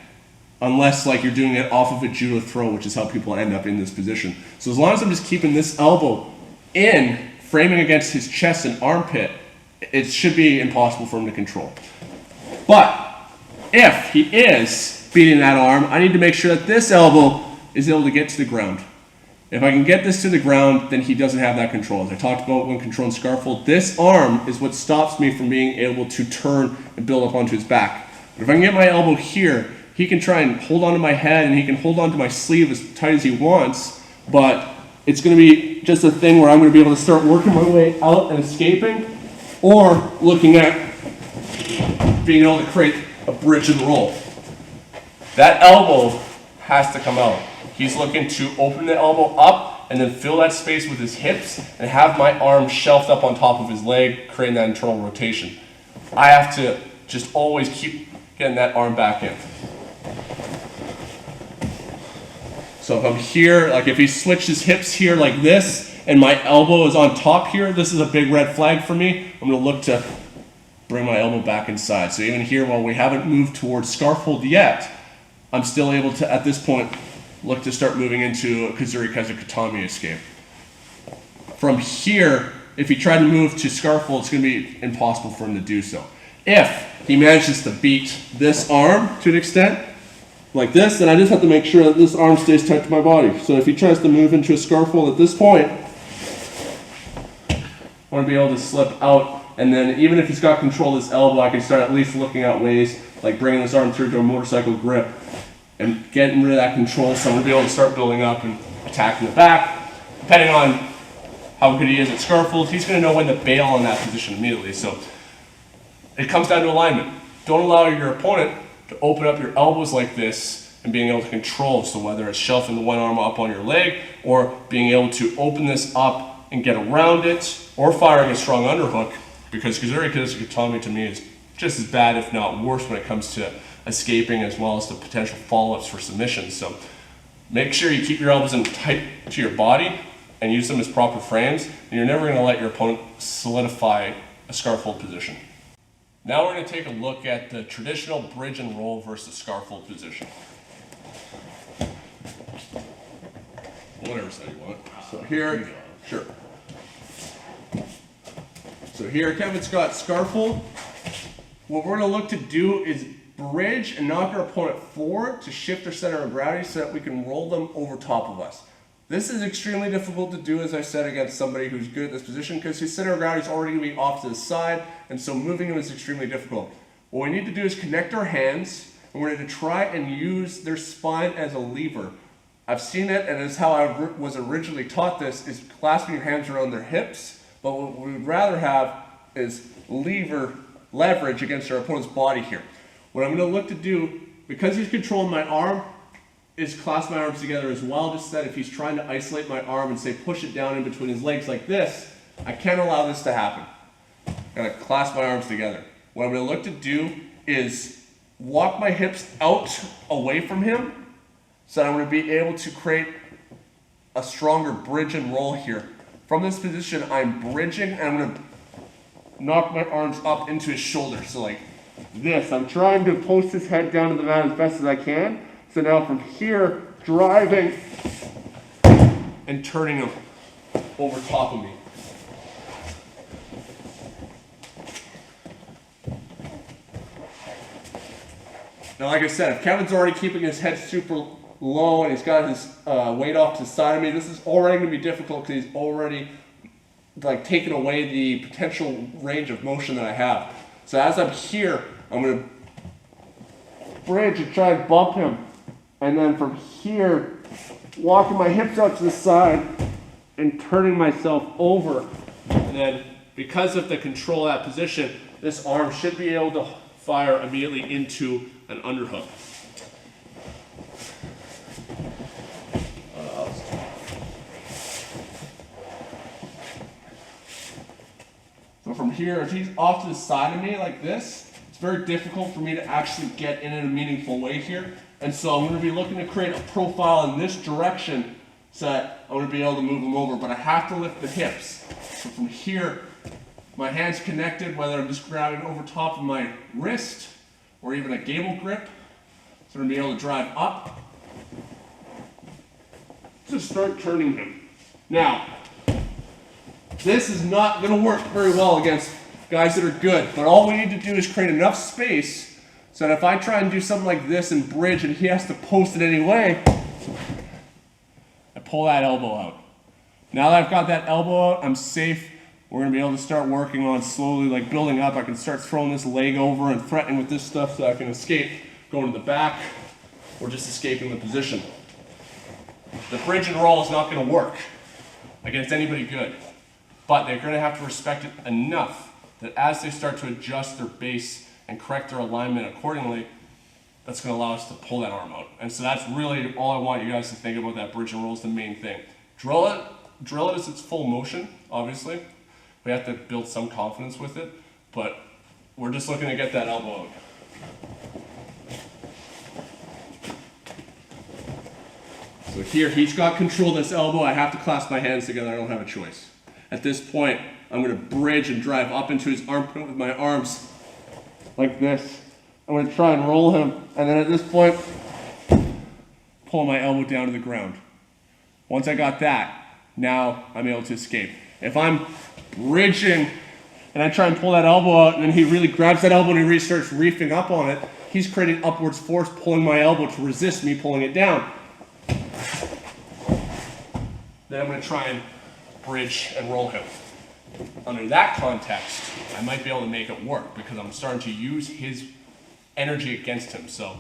unless, like, you're doing it off of a judo throw, which is how people end up in this position. So as long as I'm just keeping this elbow in, framing against his chest and armpit, it should be impossible for him to control. But if he is beating that arm, I need to make sure that this elbow is able to get to the ground. If I can get this to the ground, then he doesn't have that control. As I talked about when controlling scarfold, this arm is what stops me from being able to turn and build up onto his back. But if I can get my elbow here, he can try and hold onto my head and he can hold onto my sleeve as tight as he wants, but it's going to be just a thing where I'm going to be able to start working my way out and escaping, or looking at being able to create a bridge and roll. That elbow has to come out. He's looking to open the elbow up and then fill that space with his hips and have my arm shelved up on top of his leg, creating that internal rotation. I have to just always keep getting that arm back in. So if I'm here, like if he switched his hips here like this and my elbow is on top here, this is a big red flag for me. I'm going to look to bring my elbow back inside. So even here, while we haven't moved towards scarfold yet, I'm still able to, at this point, look to start moving into a Kuzure, Kesa, Gatame escape. From here, if he tried to move to scarfold, it's going to be impossible for him to do so. If he manages to beat this arm to an extent, like this, then I just have to make sure that this arm stays tight to my body. So if he tries to move into a scarfold at this point, I want to be able to slip out, and then even if he's got control of his elbow, I can start at least looking at ways like bringing this arm through to a motorcycle grip and getting rid of that control, so I'm going to be able to start building up and attacking the back. Depending on how good he is at scarfold, he's going to know when to bail on that position immediately. So it comes down to alignment. Don't allow your opponent to open up your elbows like this and being able to control. So whether it's shelving the one arm up on your leg or being able to open this up and get around it, or firing a strong underhook, because Kuzure, Kesa, Gatame to me is just as bad, if not worse, when it comes to escaping as well as the potential follow-ups for submissions. So make sure you keep your elbows in tight to your body and use them as proper frames, and you're never going to let your opponent solidify a scarf hold position. Now we're going to take a look at the traditional bridge and roll versus scarf hold position. Whatever side you want. So here, sure. So here Kevin's got scarf hold. What we're going to look to do is bridge and knock our opponent forward to shift their center of gravity so that we can roll them over top of us. This is extremely difficult to do, as I said, against somebody who's good at this position because his center of gravity is already going to be off to the side, and so moving him is extremely difficult. What we need to do is connect our hands, and we're going to try and use their spine as a lever. I've seen it, and it's how I was originally taught this, is clasping your hands around their hips, but what we would rather have is leverage against our opponent's body here. What I'm going to look to do, because he's controlling my arm, is clasp my arms together as well, just that if he's trying to isolate my arm and say push it down in between his legs like this, I can't allow this to happen. I'm going to clasp my arms together. What I'm going to look to do is walk my hips out away from him, so that I'm going to be able to create a stronger bridge and roll here. From this position, I'm bridging and I'm going to knock my arms up into his shoulder. So like this, I'm trying to post his head down to the mat as best as I can. So now from here, driving and turning him over top of me. Now, like I said, if Kevin's already keeping his head super low and he's got his weight off to the side of me, this is already going to be difficult because he's already like taken away the potential range of motion that I have. So as I'm here, I'm going to bridge and try and bump him. And then from here, walking my hips out to the side and turning myself over. And then because of the control of that position, this arm should be able to fire immediately into an underhook. So from here, if he's off to the side of me like this, it's very difficult for me to actually get in a meaningful way here. And so I'm going to be looking to create a profile in this direction so that I'm going to be able to move him over, but I have to lift the hips. So from here, my hand's connected, whether I'm just grabbing over top of my wrist or even a gable grip. So I'm going to be able to drive up to start turning him. Now, this is not going to work very well against guys that are good, but all we need to do is create enough space so that if I try and do something like this and bridge and he has to post it anyway, I pull that elbow out. Now that I've got that elbow out, I'm safe. We're going to be able to start working on slowly like building up. I can start throwing this leg over and threatening with this stuff so I can escape going to the back or just escaping the position. The bridge and roll is not going to work against anybody good, but they're going to have to respect it enough that as they start to adjust their base and correct their alignment accordingly, that's going to allow us to pull that arm out. And so that's really all I want you guys to think about. That bridge and roll is the main thing. Drill it as its full motion, obviously. We have to build some confidence with it, but we're just looking to get that elbow out. So here, he's got control of this elbow. I have to clasp my hands together. I don't have a choice. At this point, I'm going to bridge and drive up into his armpit with my arms like this. I'm going to try and roll him, and then at this point, pull my elbow down to the ground. Once I got that, now I'm able to escape. If I'm bridging and I try and pull that elbow out, and then he really grabs that elbow and he really starts reefing up on it, he's creating upwards force, pulling my elbow to resist me pulling it down. Then I'm going to try and bridge and roll him. Under that context, I might be able to make it work because I'm starting to use his energy against him. So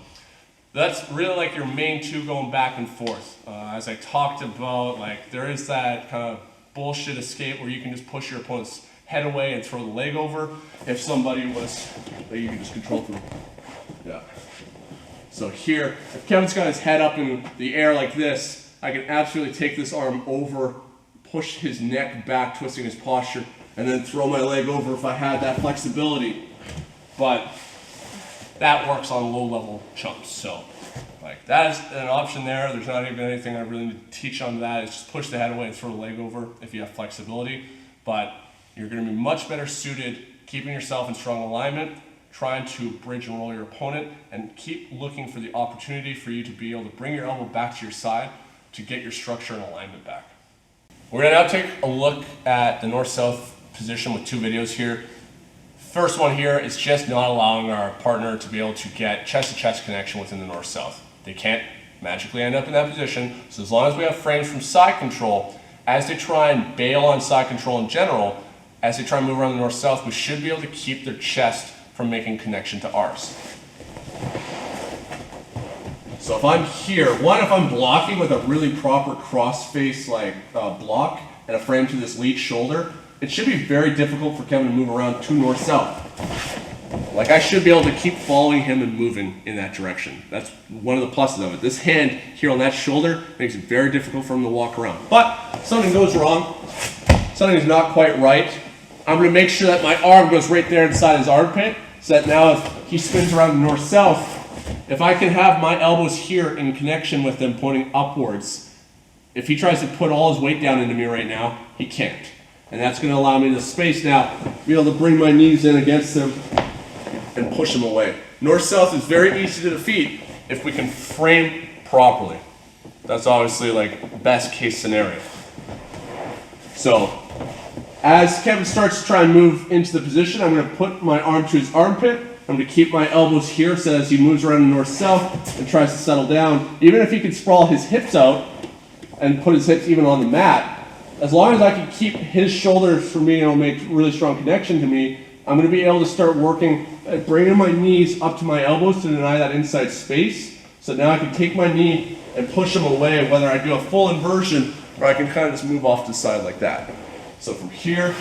that's really like your main two going back and forth. As I talked about, like there is that kind of bullshit escape where you can just push your opponent's head away and throw the leg over. If somebody was, that you can just control through. Yeah. So here, if Kevin's got his head up in the air like this, I can absolutely take this arm over, push his neck back, twisting his posture, and then throw my leg over if I had that flexibility. but that works on low-level chumps. So, like, that is an option there. There's not even anything I really need to teach on that. It's just push the head away and throw the leg over if you have flexibility. But you're going to be much better suited keeping yourself in strong alignment, trying to bridge and roll your opponent, and keep looking for the opportunity for you to be able to bring your elbow back to your side to get your structure and alignment back. We're going to now take a look at the north-south position with two videos here. First one here is just not allowing our partner to be able to get chest-to-chest connection within the north-south. They can't magically end up in that position, so as long as we have frames from side control, as they try and bail on side control in general, as they try and move around the north-south, we should be able to keep their chest from making connection to ours. So if I'm here, if I'm blocking with a really proper cross-face block and a frame to this lead shoulder, it should be very difficult for Kevin to move around to north-south. Like, I should be able to keep following him and moving in that direction. That's one of the pluses of it. This hand here on that shoulder makes it very difficult for him to walk around. But something goes wrong, something is not quite right. I'm going to make sure that my arm goes right there inside his armpit, so that now if he spins around to north-south, if I can have my elbows here in connection with them pointing upwards, if he tries to put all his weight down into me right now, he can't. And that's going to allow me the space now to be able to bring my knees in against him and push him away. North-south is very easy to defeat if we can frame properly. That's obviously like best case scenario. So, as Kevin starts to try and move into the position, I'm going to put my arm to his armpit. I'm going to keep my elbows here so as he moves around north-south and tries to settle down. Even if he can sprawl his hips out and put his hips even on the mat, as long as I can keep his shoulders from being able to make really strong connection to me, I'm going to be able to start working at bringing my knees up to my elbows to deny that inside space. So now I can take my knee and push him away, whether I do a full inversion or I can kind of just move off to the side like that. So from here,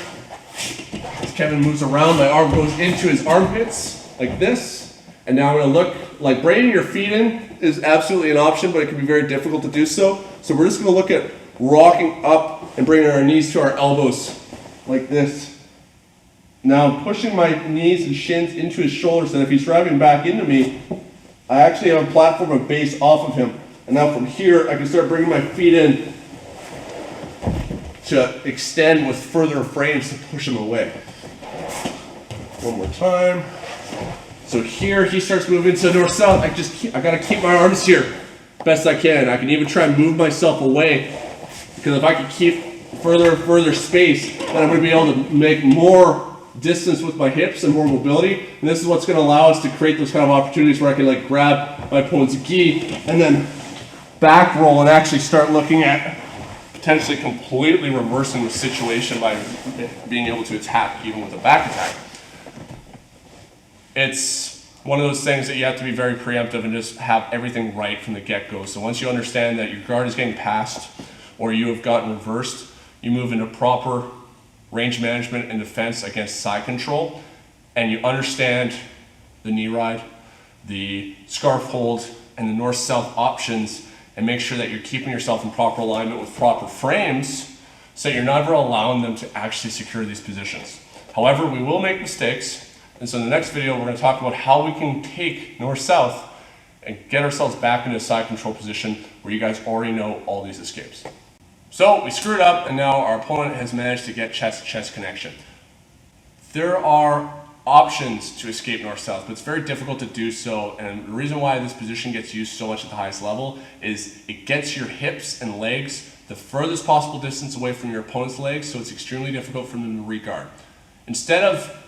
as Kevin moves around, my arm goes into his armpits like this. And now I'm going to look, like bringing your feet in is absolutely an option, but it can be very difficult to do so. So we're just going to look at rocking up and bringing our knees to our elbows like this. Now I'm pushing my knees and shins into his shoulders, and if he's driving back into me, I actually have a platform of base off of him. And now from here, I can start bringing my feet in to extend with further frames to push him away. One more time. So here he starts moving to north-south. I gotta keep my arms here best I can. I can even try and move myself away, because if I can keep further and further space, then I'm gonna be able to make more distance with my hips and more mobility. And this is what's gonna allow us to create those kind of opportunities where I can like grab my opponent's gi and then back roll and actually start looking at potentially completely reversing the situation by being able to attack even with a back attack. It's one of those things that you have to be very preemptive and just have everything right from the get-go. So once you understand that your guard is getting passed or you have gotten reversed, you move into proper range management and defense against side control, and you understand the knee ride, the scarf hold, and the north-south options, and make sure that you're keeping yourself in proper alignment with proper frames so you're never allowing them to actually secure these positions. However, we will make mistakes, and so in the next video we're going to talk about how we can take north-south and get ourselves back into a side control position where you guys already know all these escapes. So we screwed up, and now our opponent has managed to get chest-to-chest connection. There are options to escape north-south, but it's very difficult to do so, and the reason why this position gets used so much at the highest level is it gets your hips and legs the furthest possible distance away from your opponent's legs, so it's extremely difficult for them to re-guard. Instead of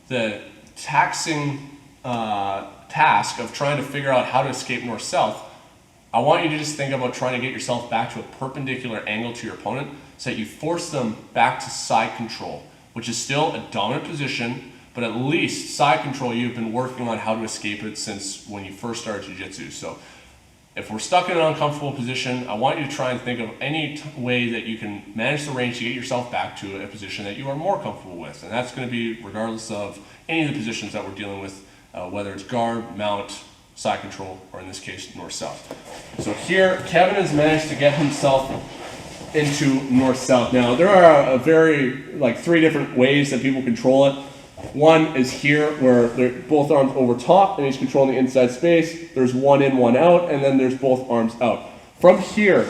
the taxing task of trying to figure out how to escape north-south, I want you to just think about trying to get yourself back to a perpendicular angle to your opponent so that you force them back to side control, which is still a dominant position, but at least side control you've been working on how to escape it since when you first started jiu-jitsu. So if we're stuck in an uncomfortable position, I want you to try and think of any way that you can manage the range to get yourself back to a position that you are more comfortable with. And that's going to be regardless of any of the positions that we're dealing with, whether it's guard, mount, side control, or in this case, north-south. So here, Kevin has managed to get himself into north-south. Now, there are three different ways that people control it. One is here where they're both arms over top and he's controlling the inside space. There's one in, one out, and then there's both arms out. From here,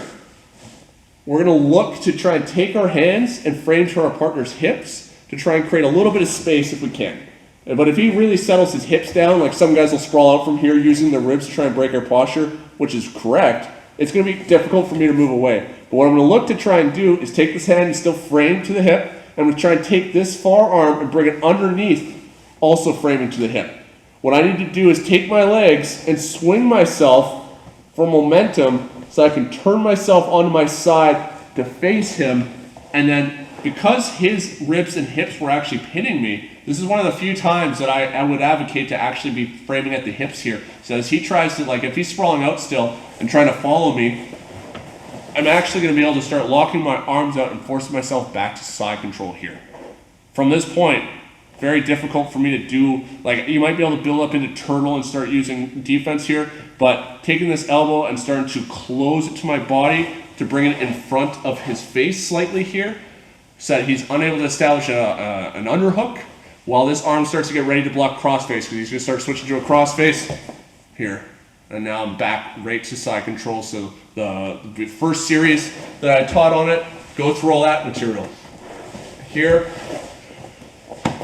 we're going to look to try and take our hands and frame to our partner's hips to try and create a little bit of space if we can. But if he really settles his hips down, like some guys will sprawl out from here using their ribs to try and break our posture, which is correct, it's going to be difficult for me to move away. But what I'm going to look to try and do is take this hand and still frame to the hip. I'm going to try and take this far arm and bring it underneath, also framing to the hip. What I need to do is take my legs and swing myself for momentum so I can turn myself onto my side to face him. And then because his ribs and hips were actually pinning me, this is one of the few times that I would advocate to actually be framing at the hips here. So as he tries to, like if he's sprawling out still and trying to follow me, I'm actually going to be able to start locking my arms out and forcing myself back to side control here. From this point, very difficult for me to do, like you might be able to build up into turtle and start using defense here, but taking this elbow and starting to close it to my body to bring it in front of his face slightly here, so that he's unable to establish an underhook, while this arm starts to get ready to block crossface, because he's going to start switching to a crossface here. And now I'm back right to side control. So the first series that I taught on it, go through all that material. Here,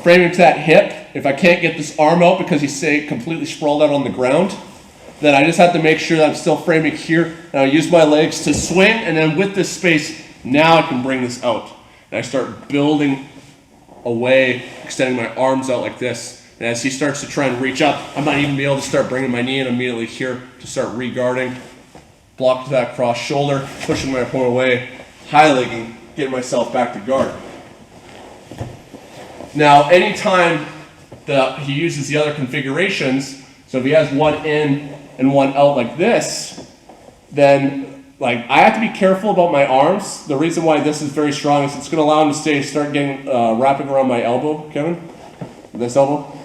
framing to that hip. If I can't get this arm out because he's say completely sprawled out on the ground, then I just have to make sure that I'm still framing here. And I use my legs to swing, and then with this space, now I can bring this out. And I start building away, extending my arms out like this. And as he starts to try and reach up, I might even be able to start bringing my knee in immediately here to start re-guarding. Block to that cross shoulder, pushing my opponent away, high legging, getting myself back to guard. Now, anytime that he uses the other configurations, so if he has one in and one out like this, then like I have to be careful about my arms. The reason why this is very strong is it's going to allow him to start getting wrapping around my elbow, Kevin. This elbow.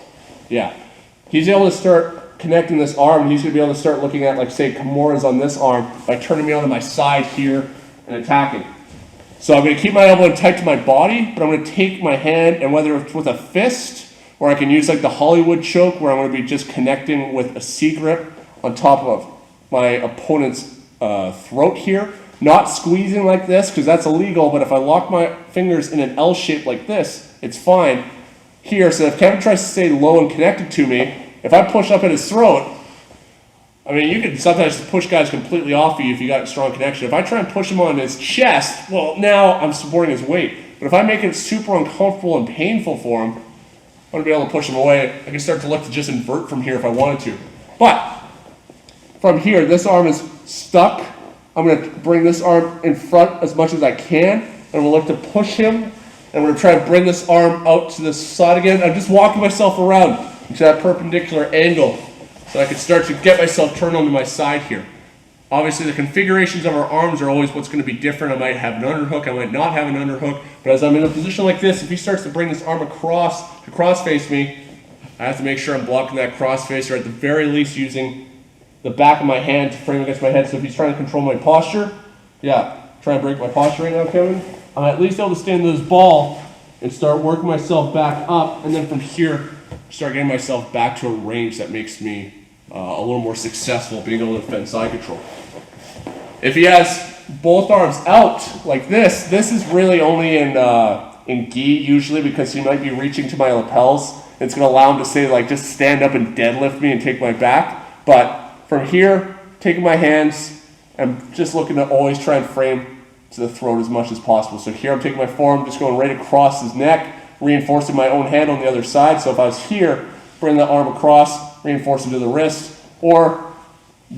Yeah. He's able to start connecting this arm, and he's going to be able to start looking at, like, say, Kimura's on this arm by turning me onto my side here and attacking. So I'm going to keep my elbow tight to my body, but I'm going to take my hand, and whether it's with a fist, or I can use, like, the Hollywood choke, where I'm going to be just connecting with a C-grip on top of my opponent's throat here. Not squeezing like this, because that's illegal, but if I lock my fingers in an L shape like this, it's fine. Here, so if Kevin tries to stay low and connected to me, if I push up at his throat, I mean, you can sometimes push guys completely off you if you got a strong connection. If I try and push him on his chest, well, now I'm supporting his weight. But if I make it super uncomfortable and painful for him, I'm going to be able to push him away. I can start to look to just invert from here if I wanted to. But from here, this arm is stuck. I'm going to bring this arm in front as much as I can, and I'm going to look to push him. I'm going to try and bring this arm out to the side again. I'm just walking myself around to that perpendicular angle so I can start to get myself turned onto my side here. Obviously, the configurations of our arms are always what's going to be different. I might have an underhook, I might not have an underhook, but as I'm in a position like this, if he starts to bring this arm across to cross-face me, I have to make sure I'm blocking that cross-face, or at the very least using the back of my hand to frame against my head. So if he's trying to control my posture, try and break my posture right now, Kevin. I'm at least able to stand to this ball and start working myself back up, and then from here, start getting myself back to a range that makes me a little more successful being able to defend side control. If he has both arms out like this is really only in gi usually, because he might be reaching to my lapels. It's going to allow him to say, like, just stand up and deadlift me and take my back. But from here, taking my hands, I'm just looking to always try and frame to the throat as much as possible. So here I'm taking my forearm, just going right across his neck, reinforcing my own hand on the other side. So if I was here, bring the arm across, reinforce him to the wrist, or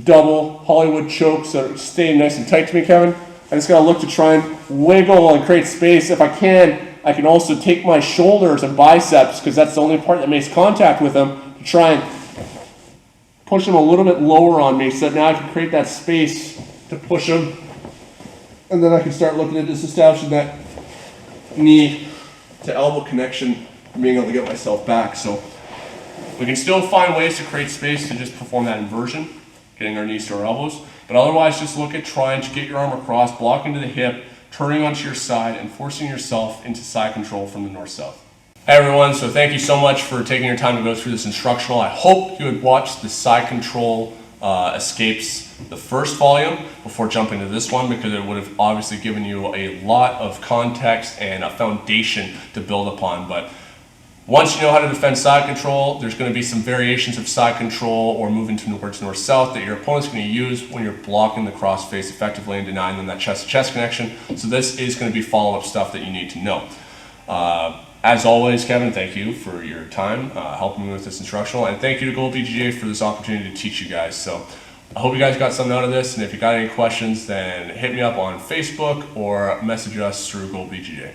double Hollywood choke, so staying nice and tight to me, Kevin. I just gotta look to try and wiggle and create space. If I can also take my shoulders and biceps, because that's the only part that makes contact with him, to try and push him a little bit lower on me, so that now I can create that space to push him. And then I can start looking at just establishing that knee to elbow connection and being able to get myself back. So we can still find ways to create space to just perform that inversion, getting our knees to our elbows. But otherwise, just look at trying to get your arm across, blocking to the hip, turning onto your side, and forcing yourself into side control from the north-south. Hey everyone, so thank you so much for taking your time to go through this instructional. I hope you had watched the side control escapes the first volume before jumping to this one, because it would have obviously given you a lot of context and a foundation to build upon. But once you know how to defend side control, there's going to be some variations of side control or moving towards north-south that your opponent's going to use when you're blocking the crossface effectively and denying them that chest-to-chest connection. So this is going to be follow-up stuff that you need to know. As always, Kevin, thank you for your time helping me with this instructional, and thank you to Gold BJJ for this opportunity to teach you guys. So I hope you guys got something out of this, and if you got any questions, then hit me up on Facebook or message us through Gold BJJ.